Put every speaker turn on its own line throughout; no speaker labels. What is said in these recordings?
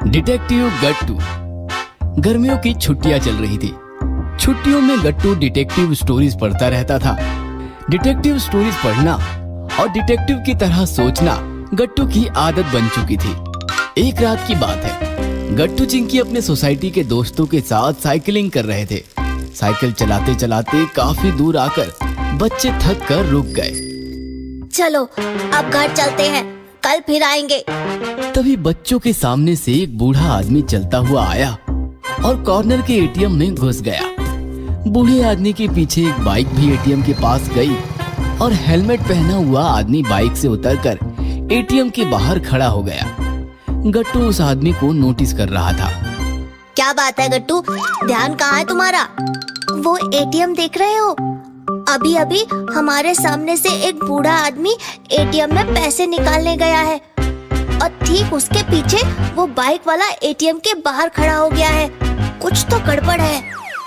Detective गट्टू। गर्मियों की छुट्टियां चल रही थी। छुट्टियों में गट्टू डिटेक्टिव स्टोरीज पढ़ता रहता था। डिटेक्टिव स्टोरीज पढ़ना और डिटेक्टिव की तरह सोचना गट्टू की आदत बन चुकी थी। एक रात की बात है, गट्टू चिंकी अपने सोसाइटी के दोस्तों के साथ साइकिलिंग कर रहे थे। साइकिल चलाते चलाते काफी दूर आकर बच्चे थक कर रुक गए।
चलो अब घर चलते हैं, कल फिर आएंगे।
तभी बच्चों के सामने से एक बूढ़ा आदमी चलता हुआ आया और कॉर्नर के एटीएम में घुस गया। बूढ़े आदमी के पीछे एक बाइक भी एटीएम के पास गई और हेलमेट पहना हुआ आदमी बाइक से उतरकर एटीएम के बाहर खड़ा हो गया। गट्टू उस आदमी को नोटिस कर रहा था।
क्या बात है गट्टू, ध्यान कहाँ है तुम्हारा? वो एटीएम देख रहे हो? अभी अभी हमारे सामने से एक बूढ़ा आदमी एटीएम में पैसे निकालने गया है और ठीक उसके पीछे वो बाइक वाला एटीएम के बाहर खड़ा हो गया है। कुछ तो गड़बड़ है।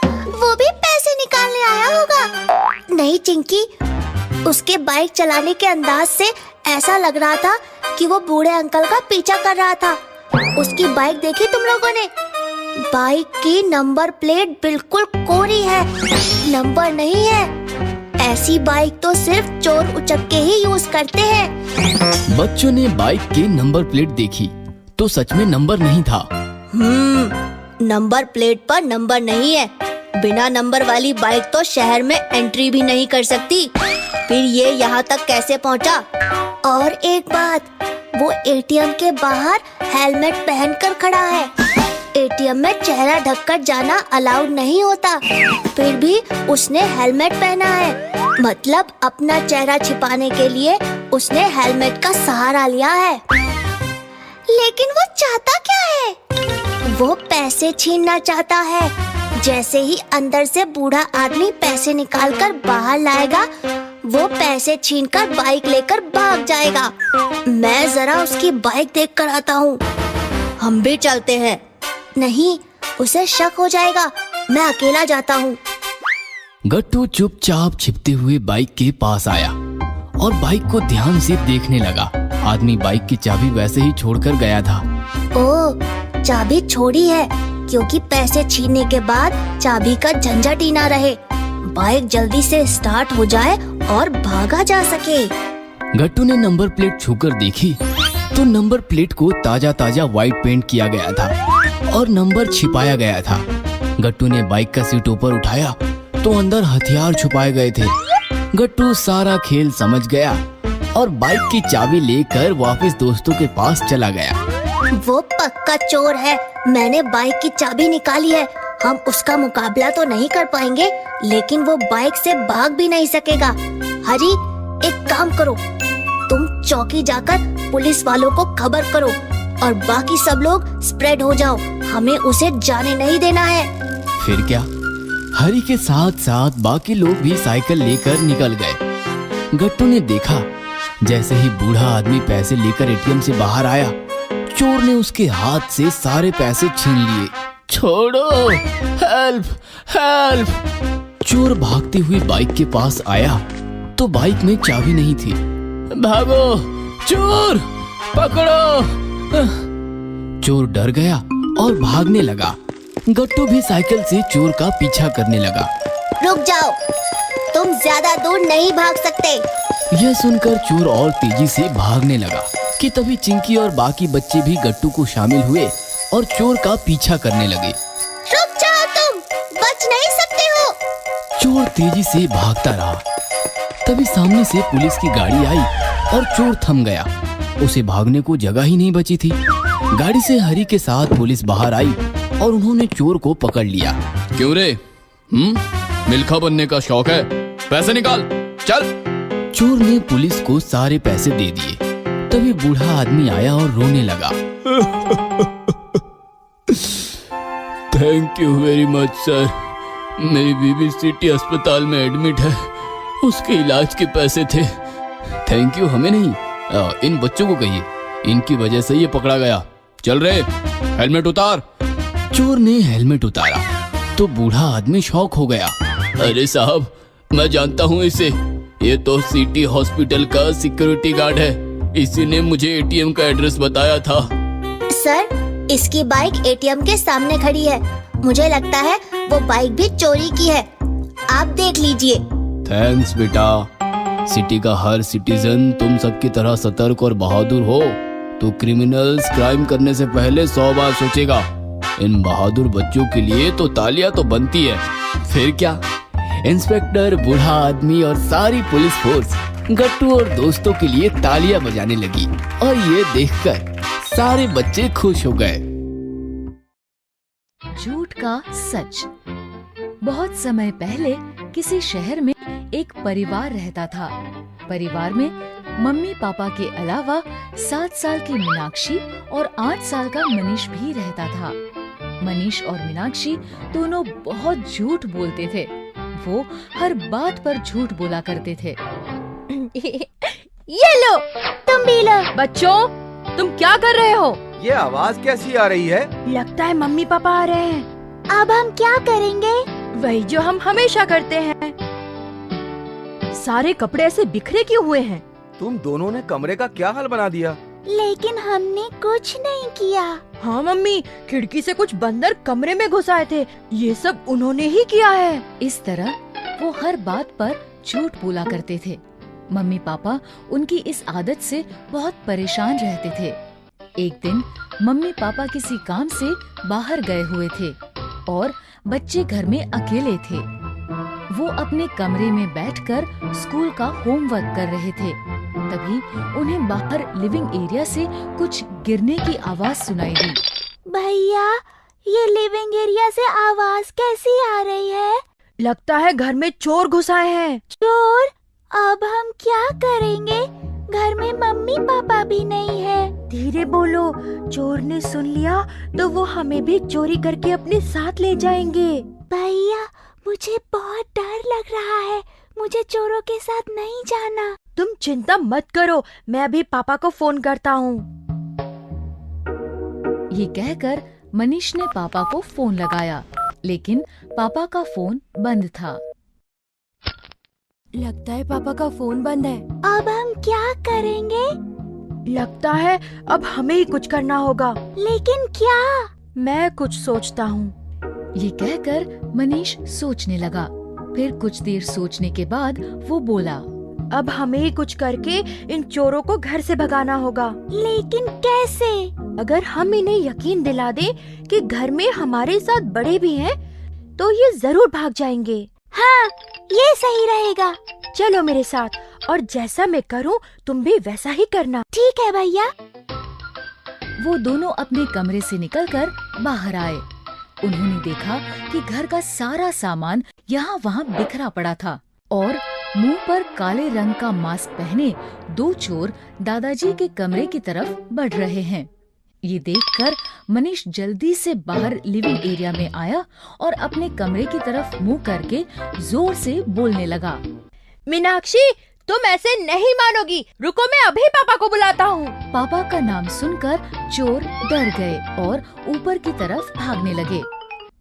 वो भी पैसे निकालने आया होगा। नहीं चिंकी, उसके बाइक चलाने के अंदाज से ऐसा लग रहा था कि वो बूढ़े अंकल का पीछा कर रहा था। उसकी बाइक देखी तुम लोगों ने? बाइक की नंबर प्लेट बिल्कुल कोरी है, नंबर नहीं है। ऐसी बाइक तो सिर्फ चोर उचक्के ही यूज करते हैं।
बच्चों ने बाइक के नंबर प्लेट देखी तो सच में नंबर नहीं था।
नंबर प्लेट पर नंबर नहीं है। बिना नंबर वाली बाइक तो शहर में एंट्री भी नहीं कर सकती। फिर ये यहाँ तक कैसे पहुँचा? और एक बात, वो एटीएम के बाहर हेलमेट पहनकर खड़ा है। एटीएम में चेहरा ढककर जाना अलाउड नहीं होता, फिर भी उसने हेलमेट पहना है। मतलब अपना चेहरा छिपाने के लिए उसने हेलमेट का सहारा लिया है। लेकिन वो चाहता क्या है? वो पैसे छीनना चाहता है। जैसे ही अंदर से बूढ़ा आदमी पैसे निकालकर बाहर लाएगा, वो पैसे छीनकर बाइक लेकर भाग जाएगा। मैं जरा उसकी बाइक देख कर आता हूँ। हम भी चलते हैं। नहीं, उसे शक हो जाएगा। मैं अकेला जाता हूँ।
गट्टू चुपचाप छिपते हुए बाइक के पास आया और बाइक को ध्यान से देखने लगा। आदमी बाइक की चाबी वैसे ही छोड़कर गया था।
ओह, चाबी छोड़ी है क्योंकि पैसे छीनने के बाद चाबी का झंझट ही ना रहे। बाइक जल्दी से स्टार्ट हो जाए और भागा जा सके।
गट्टू ने नंबर प्लेट छूकर देखी तो नंबर प्लेट को ताजा ताजा व्हाइट पेंट किया गया था और नंबर छिपाया गया था। गट्टू ने बाइक का सीट ऊपर उठाया तो अंदर हथियार छुपाए गए थे। गट्टू सारा खेल समझ गया और बाइक की चाबी लेकर वापस दोस्तों के पास चला गया।
वो पक्का चोर है। मैंने बाइक की चाबी निकाली है। हम उसका मुकाबला तो नहीं कर पाएंगे, लेकिन वो बाइक से भाग भी नहीं सकेगा। हरी, एक काम करो, तुम चौकी जाकर पुलिस वालों को खबर करो और बाकी सब लोग स्प्रेड हो जाओ। हमें उसे जाने नहीं देना है।
फिर क्या, हरी के साथ साथ बाकी लोग भी साइकिल लेकर निकल गए। गट्टू ने देखा जैसे ही बूढ़ा आदमी पैसे लेकर एटीएम से बाहर आया, चोर ने उसके हाथ से सारे पैसे छीन लिए। छोड़ो, हेल्प हेल्प! चोर भागते हुए बाइक के पास आया तो बाइक में चाबी नहीं थी। भागो, चोर पकड़ो! चोर डर गया और भागने लगा। गट्टू भी साइकिल से चोर का पीछा करने लगा।
रुक जाओ, तुम ज्यादा दूर नहीं भाग सकते।
यह सुनकर चोर और तेजी से भागने लगा कि तभी चिंकी और बाकी बच्चे भी गट्टू को शामिल हुए और चोर का पीछा करने लगे।
रुक जाओ, तुम बच नहीं सकते हो।
चोर तेजी से भागता रहा। तभी सामने से पुलिस की गाड़ी आई और चोर थम गया। उसे भागने को जगह ही नहीं बची थी। गाड़ी से हरी के साथ पुलिस बाहर आई और उन्होंने चोर को पकड़ लिया।
क्यों रे? मिल्खा बनने का शौक है? पैसे निकाल, चल।
चोर ने पुलिस को सारे पैसे दे दिए। तभी बूढ़ा आदमी आया और रोने लगा। Thank you very much sir. मेरी बीवी सिटी अस्पताल में एडमिट है, उसके इलाज के पैसे थे। थैंक यू हमें नहीं, इन बच्चों को कहिए, इनकी वजह से ये पकड़ा गया। चल रे, हेलमेट उतार। चोर ने हेलमेट उतारा तो बूढ़ा आदमी शॉक हो गया। अरे साहब, मैं जानता हूँ इसे, ये तो सिटी हॉस्पिटल का सिक्योरिटी गार्ड है। इसी ने मुझे एटीएम का एड्रेस बताया था।
सर, इसकी बाइक एटीएम के सामने खड़ी है। मुझे लगता है वो बाइक भी चोरी की है। आप देख लीजिए।
थैंक्स बेटा। सिटी का हर सिटीजन तुम सबकी तरह सतर्क और बहादुर हो तो क्रिमिनल्स क्राइम करने से पहले 100 बार सोचेगा। इन बहादुर बच्चों के लिए तो तालियां तो बनती है। फिर क्या, इंस्पेक्टर, बूढ़ा आदमी और सारी पुलिस फोर्स गट्टू और दोस्तों के लिए तालियां बजाने लगी और ये देखकर सारे बच्चे खुश हो गए।
झूठ का सच। बहुत समय पहले किसी शहर में एक परिवार रहता था। परिवार में मम्मी पापा के अलावा 7 साल की मीनाक्षी और 8 साल का मनीष भी रहता था। मनीष और मीनाक्षी दोनों बहुत झूठ बोलते थे। वो हर बात पर झूठ बोला करते थे।
ये लो, तुम भी लो।
बच्चों, तुम क्या कर रहे हो?
ये आवाज कैसी आ रही है?
लगता है मम्मी पापा आ रहे हैं।
अब हम क्या करेंगे?
वही जो हम हमेशा करते हैं। सारे कपड़े ऐसे बिखरे क्यों हुए हैं?
तुम दोनों ने कमरे का क्या हाल बना दिया?
लेकिन हमने कुछ नहीं किया।
हाँ मम्मी, खिड़की से कुछ बंदर कमरे में घुस आए थे। ये सब उन्होंने ही किया है। इस तरह वो हर बात पर झूठ बोला करते थे। मम्मी पापा उनकी इस आदत से बहुत परेशान रहते थे। एक दिन मम्मी पापा किसी काम से बाहर गए हुए थे और बच्चे घर में अकेले थे। वो अपने कमरे में बैठकर स्कूल का होमवर्क कर रहे थे। तभी उन्हें बाहर लिविंग एरिया से कुछ गिरने की आवाज सुनाई दी।
भैया, ये लिविंग एरिया से आवाज कैसी आ रही है?
लगता है घर में चोर घुस आए हैं।
चोर? अब हम क्या करेंगे? घर में मम्मी पापा भी नहीं है।
धीरे बोलो, चोर ने सुन लिया तो वो हमें भी चोरी करके अपने साथ ले जाएंगे।
भैया, मुझे बहुत डर लग रहा है। मुझे चोरों के साथ नहीं जाना।
तुम चिंता मत करो, मैं अभी पापा को फोन करता हूँ। ये कहकर मनीष ने पापा को फोन लगाया, लेकिन पापा का फोन बंद था। लगता है पापा का फोन बंद है।
अब हम क्या करेंगे?
लगता है अब हमें ही कुछ करना होगा।
लेकिन क्या?
मैं कुछ सोचता हूँ। ये कहकर मनीष सोचने लगा। फिर कुछ देर सोचने के बाद वो बोला, अब हमें ही कुछ करके इन चोरों को घर से भगाना होगा।
लेकिन कैसे?
अगर हम इन्हें यकीन दिला दें कि घर में हमारे साथ बड़े भी हैं, तो ये जरूर भाग जाएंगे।
हाँ, ये सही रहेगा।
चलो मेरे साथ, और जैसा मैं करूँ तुम भी वैसा ही करना।
ठीक है भैया।
वो दोनों अपने कमरे से निकलकर बाहर आए। उन्होंने देखा कि घर का सारा सामान यहाँ वहाँ बिखरा पड़ा था और मुंह पर काले रंग का मास्क पहने 2 चोर दादाजी के कमरे की तरफ बढ़ रहे हैं। ये देखकर मनीष जल्दी से बाहर लिविंग एरिया में आया और अपने कमरे की तरफ मुंह करके जोर से बोलने लगा।
मीनाक्षी, तुम ऐसे नहीं मानोगी। रुको, मैं अभी पापा को बुलाता हूँ।
पापा का नाम सुनकर चोर डर गए और ऊपर की तरफ भागने लगे।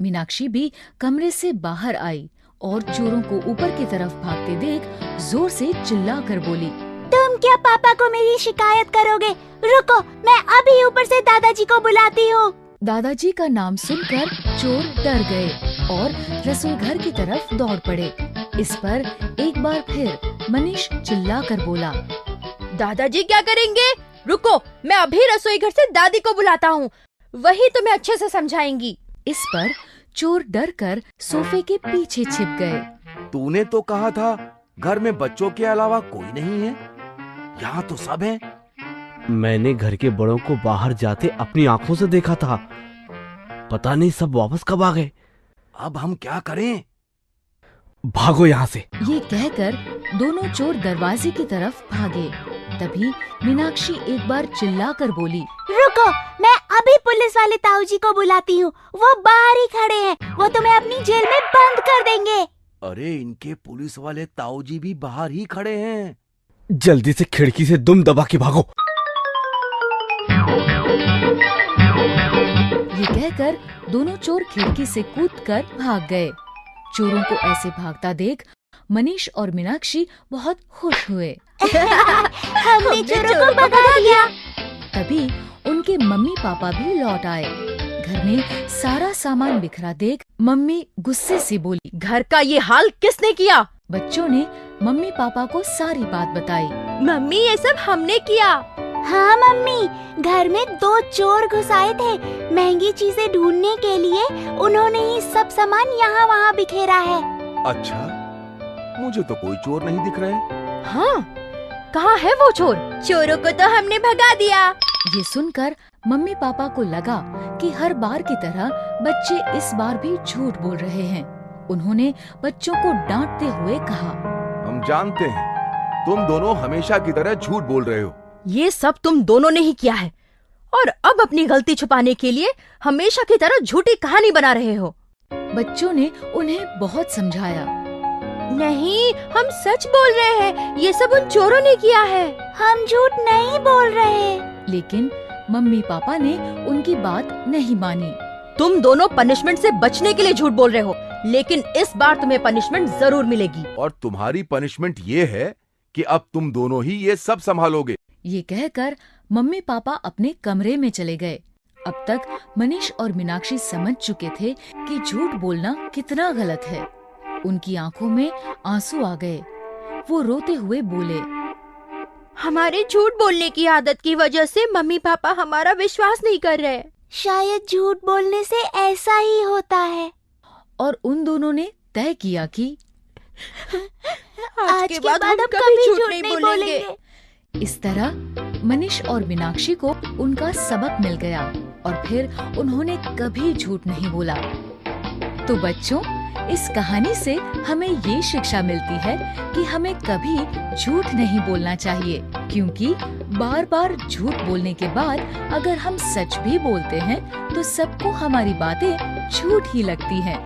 मीनाक्षी भी कमरे से बाहर आई और चोरों को ऊपर की तरफ भागते देख जोर से चिल्लाकर बोली,
तुम क्या पापा को मेरी शिकायत करोगे? रुको, मैं अभी ऊपर से दादाजी को बुलाती हूँ।
दादाजी का नाम सुनकर चोर डर गए और रसोई घर की तरफ दौड़ पड़े। इस पर एक बार फिर मनीष चिल्लाकर बोला,
दादाजी क्या करेंगे? रुको, मैं अभी रसोई घर से दादी को बुलाता हूँ। वही तुम्हें अच्छे से समझाएंगी।
इस पर चोर डरकर सोफे के पीछे छिप गए।
तूने तो कहा था घर में बच्चों के अलावा कोई नहीं है। यहाँ तो सब हैं।
मैंने घर के बड़ों को बाहर जाते अपनी आंखों से देखा था। पता नहीं सब वापस कब आ गए।
अब हम क्या करें?
भागो यहाँ से।
ये कहकर दोनों चोर दरवाजे की तरफ भागे। तभी मीनाक्षी एक बार चिल्लाकर बोली,
रुको, मैं अभी पुलिस वाले ताऊ जी को बुलाती हूँ। वो बाहर ही खड़े हैं। वो तुम्हें अपनी जेल में बंद कर देंगे।
अरे, इनके पुलिस वाले ताऊ जी भी बाहर ही खड़े हैं।
जल्दी से खिड़की से दुम दबा के भागो।
ये कहकर दोनों चोर खिड़की से कूदकर भाग गए। चोरों को ऐसे भागता देख मनीष और मीनाक्षी बहुत खुश हुए।
हमने चोरों को भगा दिया।
तभी उनके मम्मी पापा भी लौट आए। घर में सारा सामान बिखरा देख मम्मी गुस्से से बोली।
घर का ये हाल किसने किया?
बच्चों ने मम्मी पापा को सारी बात बताई।
मम्मी ये सब हमने किया।
हाँ मम्मी, घर में 2 चोर घुस आए थे। महंगी चीजें ढूंढने के लिए उन्होंने ही सब सामान यहाँ वहाँ बिखेरा है।
अच्छा, मुझे तो कोई चोर नहीं दिख रहे।
हाँ, कहाँ है वो चोर? चोरों को तो हमने भगा दिया।
ये सुनकर मम्मी पापा को लगा कि हर बार की तरह बच्चे इस बार भी झूठ बोल रहे हैं। उन्होंने बच्चों को डांटते हुए कहा,
हम जानते हैं तुम दोनों हमेशा की तरह झूठ बोल रहे हो।
ये सब तुम दोनों ने ही किया है और अब अपनी गलती छुपाने के लिए हमेशा की तरह झूठी कहानी बना रहे हो।
बच्चों ने उन्हें बहुत समझाया।
नहीं, हम सच बोल रहे हैं। ये सब उन चोरों ने किया है।
हम झूठ नहीं बोल रहे।
लेकिन मम्मी पापा ने उनकी बात नहीं मानी।
तुम दोनों पनिशमेंट से बचने के लिए झूठ बोल रहे हो, लेकिन इस बार तुम्हें पनिशमेंट जरूर मिलेगी।
और तुम्हारी पनिशमेंट ये है कि अब तुम दोनों ही ये सब संभालोगे।
ये कहकर मम्मी पापा अपने कमरे में चले गए। अब तक मनीष और मीनाक्षी समझ चुके थे कि झूठ बोलना कितना गलत है। उनकी आंखों में आंसू आ गए। वो रोते हुए बोले,
हमारे झूठ बोलने की आदत की वजह से मम्मी पापा हमारा विश्वास नहीं कर रहे।
शायद झूठ बोलने से ऐसा ही होता है।
और उन दोनों ने तय किया कि
आज के बाद हम कभी झूठ नहीं बोलेंगे।
इस तरह मनीष और मीनाक्षी को उनका सबक मिल गया और फिर उन्होंने कभी झूठ नहीं बोला। तो बच्चों, इस कहानी से हमें ये शिक्षा मिलती है कि हमें कभी झूठ नहीं बोलना चाहिए, क्योंकि बार बार झूठ बोलने के बाद अगर हम सच भी बोलते हैं तो सबको हमारी बातें झूठ ही लगती हैं।